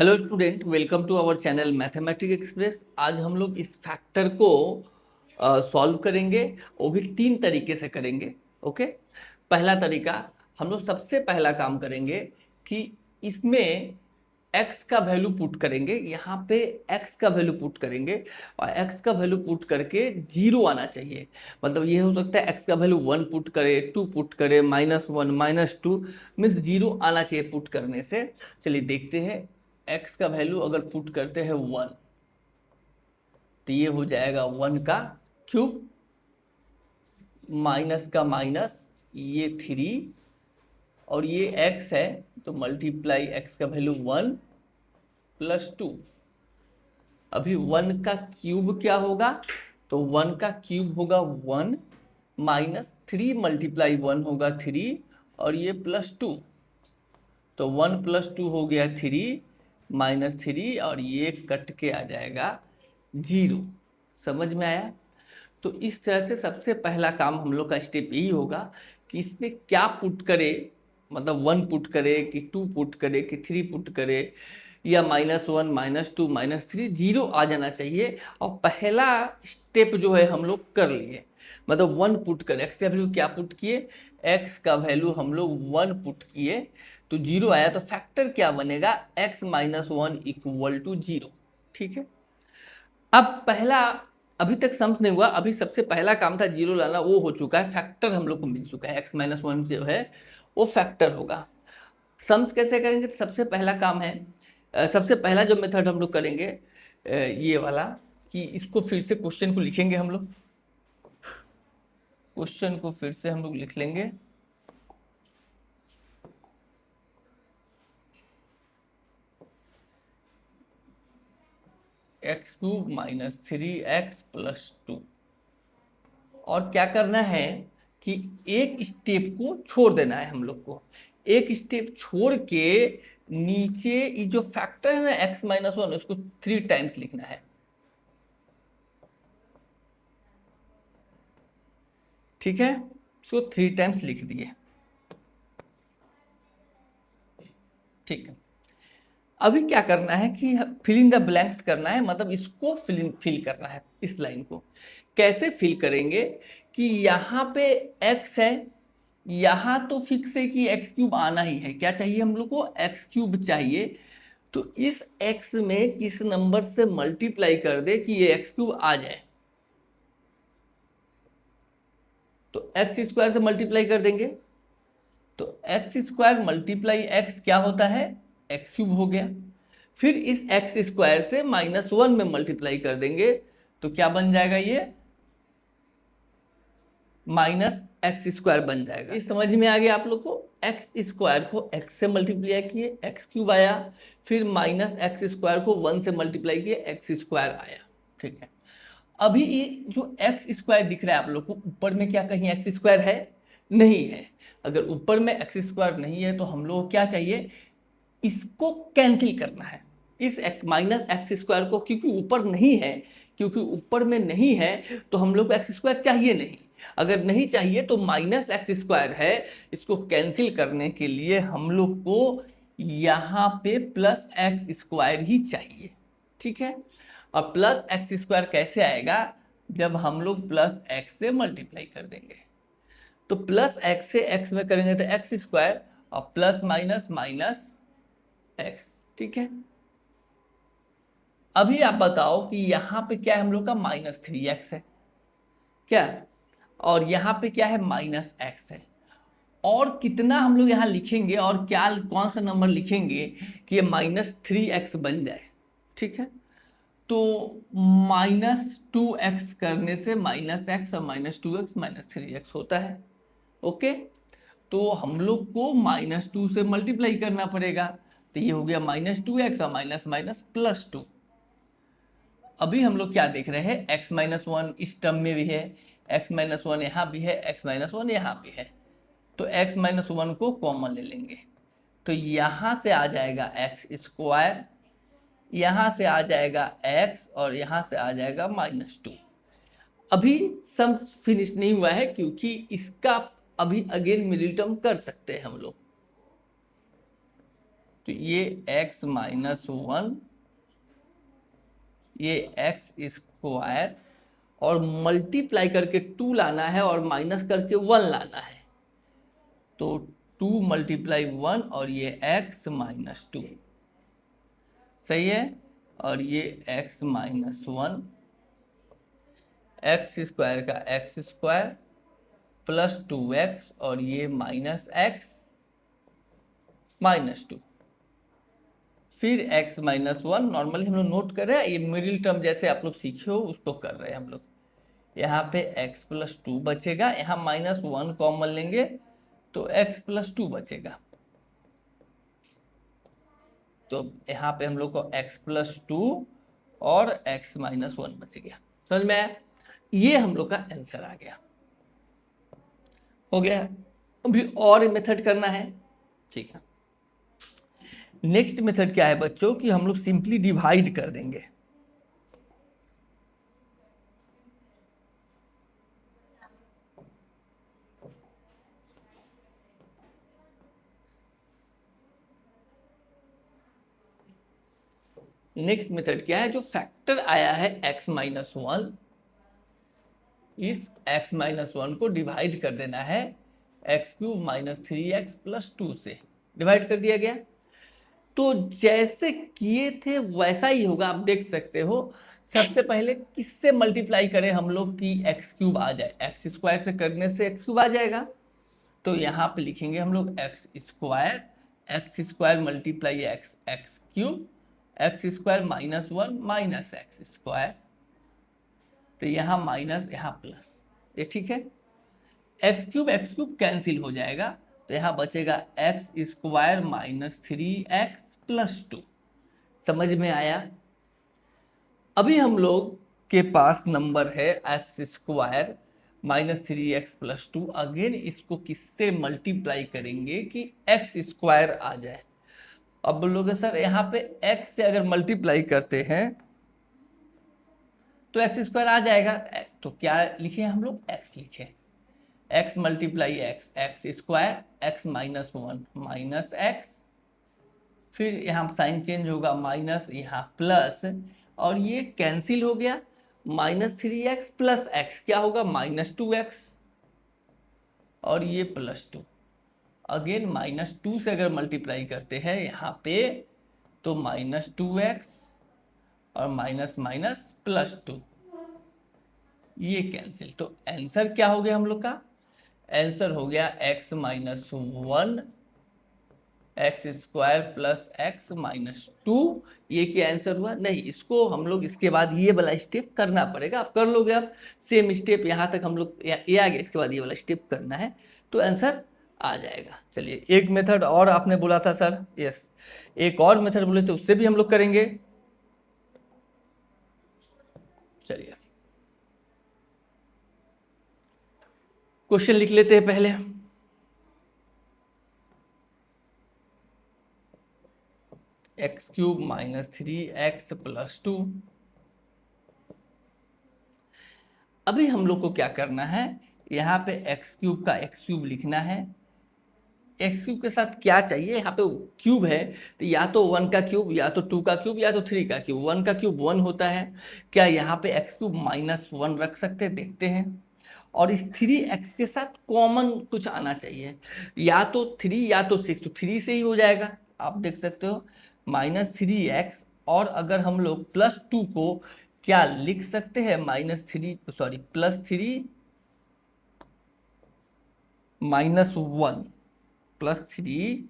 Hello student, welcome to our channel mathematics express. आज हम लोग इस फैक्टर को सॉल्व करेंगे। वो भी तीन तरीके से करेंगे। ओके, पहला तरीका, हम लोग सबसे पहला काम करेंगे कि इसमें x का वैल्यू पुट करेंगे। यहाँ पे x का वैल्यू पुट करेंगे और x का वैल्यू पुट करके जीरो आना चाहिए। मतलब ये हो सकता है x का वैल्यू 1 पुट करे, 2 पुट करे, -1 -2 मीन्स जीरो आना चाहिए पुट करने से। चलिए देखते हैं। x का वैल्यू अगर पुट करते हैं 1 तो ये हो जाएगा 1 का क्यूब, माइनस का माइनस, ये 3 और ये x है तो मल्टीप्लाई x का वैल्यू 1 + 2। अभी 1 का क्यूब क्या होगा? तो 1 का क्यूब होगा 1 -3 मल्टीप्लाई 1 होगा 3 और ये +2। तो 1 + 2 हो गया 3 -3 और ये कट के आ जाएगा 0। समझ में आया? तो इस तरह से सबसे पहला काम हम लोग का स्टेप यही होगा कि इसमें क्या पुट करे। मतलब 1 पुट करे कि 2 पुट करे कि 3 पुट करे, या -1 -2 -3 जीरो आ जाना चाहिए। और पहला स्टेप जो है हम लोग कर लिए। मतलब 1 पुट कर, एक्स का वैल्यू क्या पुट किए? एक्स का वैल्यू हम लोग 1 पुट किए तो जीरो आया। तो फैक्टर क्या बनेगा? x - 1 = 0। ठीक है। अब पहला, अभी तक सम्स नहीं हुआ। अभी सबसे पहला काम था जीरो लाना, वो हो चुका है। फैक्टर हम लोग को मिल चुका है। x - 1 जो है वो फैक्टर होगा। सम्स कैसे करेंगे? तो सबसे पहला काम है, सबसे पहला जो मेथड हम लोग करेंगे ये वाला, कि इसको फिर से क्वेश्चन को लिखेंगे हम लोग। क्वेश्चन को फिर से हम लोग लिख लेंगे। x³ - 3x + 2। और क्या करना है कि एक स्टेप को छोड़ देना है हम लोग को। एक स्टेप छोड़ के नीचे ये जो फैक्टर है ना x - 1, उसको 3 टाइम्स लिखना है। ठीक है, इसको 3 टाइम्स लिख दिए। ठीक है। अभी क्या करना है कि फिल इन द ब्लैंक्स करना है। मतलब इसको फिल करना है, इस लाइन को। कैसे फिल करेंगे कि यहाँ पे x है, यहाँ तो फिक्स है कि x³ आना ही है। क्या चाहिए हम लोग को? x³ चाहिए। तो इस x में किस नंबर से मल्टीप्लाई कर दे कि ये x³ आ जाए। तो x² से मल्टीप्लाई कर देंगे तो x² × x क्या होता है? x³ हो गया। फिर इस x² से -1 में मल्टीप्लाई कर देंगे तो क्या बन जाएगा? ये -x² बन जाएगा। ये समझ में आ गया आप लोग को? x² को x से मल्टीप्लाई किए, x³ आया। फिर -x² को 1 से मल्टीप्लाई किए, x² आया। ठीक है। अभी ये जो x² दिख रहा है आप लोग को, ऊपर में क्या कहीं x² है? नहीं है। अगर ऊपर में x² नहीं है तो हम लोग को क्या चाहिए? इसको कैंसिल करना है। इस -x² को, क्योंकि ऊपर नहीं है, क्योंकि ऊपर में नहीं है तो हम लोग को x² चाहिए नहीं। अगर नहीं चाहिए तो -x² है, इसको कैंसिल करने के लिए हम लोग को यहाँ पे +x² ही चाहिए। ठीक है। और +x² कैसे आएगा? जब हम लोग +x से मल्टीप्लाई कर देंगे। तो +x से x में करेंगे तो x² और प्लस माइनस माइनस x। ठीक है। अभी आप बताओ कि यहाँ पे क्या है हम लोग का? -3x है क्या? और यहाँ पे क्या है? -x है। और कितना हम लोग यहाँ लिखेंगे और क्या, कौन सा नंबर लिखेंगे कि ये -3x बन जाए? ठीक है। तो -2x करने से -x और -2x -3x होता है। ओके। तो हम लोग को -2 से मल्टीप्लाई करना पड़ेगा। तो ये हो गया -2x और माइनस माइनस +2। अभी हम लोग क्या देख रहे हैं? x - 1 इस टर्म में भी है, x - 1 यहाँ भी है, x - 1 यहाँ भी है। तो x - 1 को कॉमन ले लेंगे तो यहाँ से आ जाएगा x², यहाँ से आ जाएगा x और यहाँ से आ जाएगा -2। अभी सम फिनिश नहीं हुआ है क्योंकि इसका अभी अगेन मिडिल टर्म कर सकते हैं हम लोग। तो ये x माइनस वन, ये एक्स स्क्वायर, और मल्टीप्लाई करके 2 लाना है और माइनस करके 1 लाना है। तो 2 मल्टीप्लाई 1 और ये x माइनस 2, सही है। और ये x माइनस 1, एक्स स्क्वायर का एक्स स्क्वायर प्लस 2x और ये माइनस x माइनस 2, फिर x माइनस 1। नॉर्मली हम लोग नोट कर रहे हैं, ये मिडिल टर्म जैसे आप लोग सीखे हो उसको कर रहे हैं हम लोग। यहाँ पे x प्लस 2 बचेगा, यहाँ माइनस 1 कॉमन लेंगे तो x प्लस 2 बचेगा। तो यहाँ पे हम लोग को x प्लस 2 और x माइनस 1 बच गया। समझ में आया? ये हम लोग का आंसर आ गया, हो गया। अभी और मेथड करना है, ठीक है। नेक्स्ट मेथड क्या है बच्चों कि हम लोग सिंपली डिवाइड कर देंगे। नेक्स्ट मेथड क्या है, जो फैक्टर आया है x माइनस 1, इस x माइनस 1 को डिवाइड कर देना है x cube minus 3x plus 2 से। डिवाइड कर दिया गया, तो जैसे किए थे वैसा ही होगा। आप देख सकते हो, सबसे पहले किससे मल्टीप्लाई करें हम लोग कि एक्स क्यूब आ जाए। एक्स स्क्वायर से करने से एक्स क्यूब आ जाएगा, तो यहाँ पे लिखेंगे हम लोग x square multiply x x cube, x square minus 1 minus x square, तो यहाँ माइनस यहाँ प्लस, ये ठीक है। एक्स क्यूब कैंसिल हो जाएगा, तो यहाँ बचेगा x square minus 3x plus 2। समझ में आया? अभी हम लोग के पास नंबर है x square minus 3x plus 2। Again इसको किससे मल्टीप्लाई करेंगे कि एक्स स्क्वायर आ जाए। अब बोलोगे सर यहाँ पे x से अगर मल्टीप्लाई करते हैं तो एक्स स्क्वायर आ जाएगा, तो क्या लिखे हम लोग, x लिखे। x multiply x square, x minus 1 minus x, फिर यहाँ साइन चेंज होगा माइनस यहाँ प्लस, और ये कैंसिल हो गया। माइनस 3x प्लस एक्स क्या होगा, माइनस 2x, और ये प्लस 2। अगेन माइनस 2 से अगर मल्टीप्लाई करते हैं यहाँ पे तो माइनस 2x और माइनस माइनस प्लस 2, ये कैंसिल। तो आंसर क्या हो गया हम लोग का, आंसर हो गया x minus 1 x square plus x minus 2। ये क्या आंसर हुआ? नहीं, इसको हम लोग इसके बाद ये वाला स्टेप करना पड़ेगा। आप कर लोगे, आप सेम स्टेप यहाँ तक हम लोग ये आ गया, इसके बाद ये वाला स्टेप करना है तो आंसर आ जाएगा। चलिए, एक मेथड और आपने बोला था सर, यस, एक और मेथड बोले थे, उससे भी हम लोग करेंगे। चलिए क्वेश्चन लिख लेते हैं पहले। X cube minus 3x plus 2। अभी हम लोग को क्या करना है, यहाँ पे एक्स क्यूब का एक्स क्यूब लिखना है। एक्स क्यूब के साथ क्या चाहिए, यहाँ पे क्यूब है तो या तो 1 का क्यूब, या तो 2 का क्यूब, या तो 3 का क्यूब। 1 का क्यूब 1 होता है। क्या यहाँ पे एक्स क्यूब माइनस 1 रख सकते हैं, देखते हैं। और इस 3x के साथ कॉमन कुछ आना चाहिए, या तो 3 या तो 6, तो 3 से ही हो जाएगा। आप देख सकते हो माइनस 3x, और अगर हम लोग प्लस 2 को क्या लिख सकते हैं, plus 3 minus 1 plus 3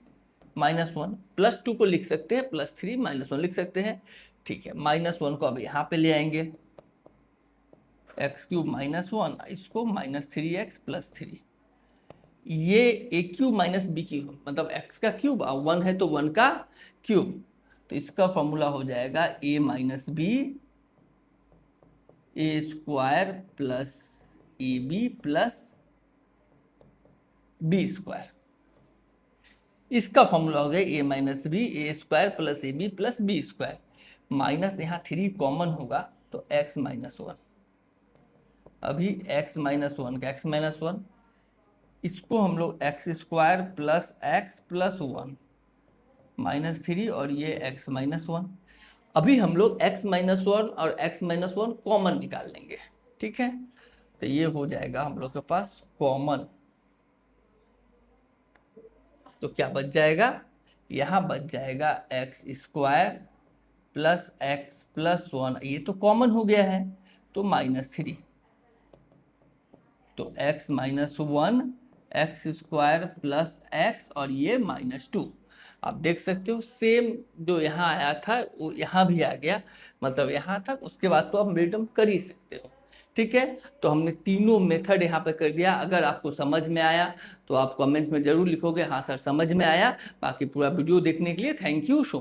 minus 1, plus 2 को लिख सकते हैं प्लस 3 माइनस 1 लिख सकते हैं, ठीक है। माइनस 1 को अब यहाँ पे ले आएंगे, एक्स क्यूब माइनस 1, इसको माइनस 3x प्लस 3, ये ए क्यूब माइनस बी क्यूब, मतलब एक्स का क्यूब और 1 है तो 1 का क्यूब, तो इसका फॉर्मूला हो जाएगा A minus B A square plus A B plus B square. इसका फॉर्मूला हो गया A minus B A square plus A B plus B square. Minus यहाँ 3 कॉमन होगा तो एक्स माइनस 1। अभी एक्स माइनस 1 का एक्स माइनस 1, इसको हम लोग x square plus x plus 1, -3 और ये x-1। अभी हम लोग x-1 और x-1 कॉमन निकाल लेंगे, ठीक है। तो ये हो जाएगा हम लोग के पास कॉमन। तो क्या बच जाएगा, यहाँ बच जाएगा x² प्लस x+1, ये तो कॉमन हो गया है, तो -3। तो x-1 x² प्लस x और ये -2। आप देख सकते हो सेम जो यहाँ आया था वो यहाँ भी आ गया, मतलब यहाँ तक, उसके बाद तो आप मिडटर्म कर ही सकते हो, ठीक है। तो हमने तीनों मेथड यहाँ पे कर दिया। अगर आपको समझ में आया तो आप कमेंट्स में जरूर लिखोगे हाँ सर समझ में आया। बाकी पूरा वीडियो देखने के लिए थैंक यू सो मच।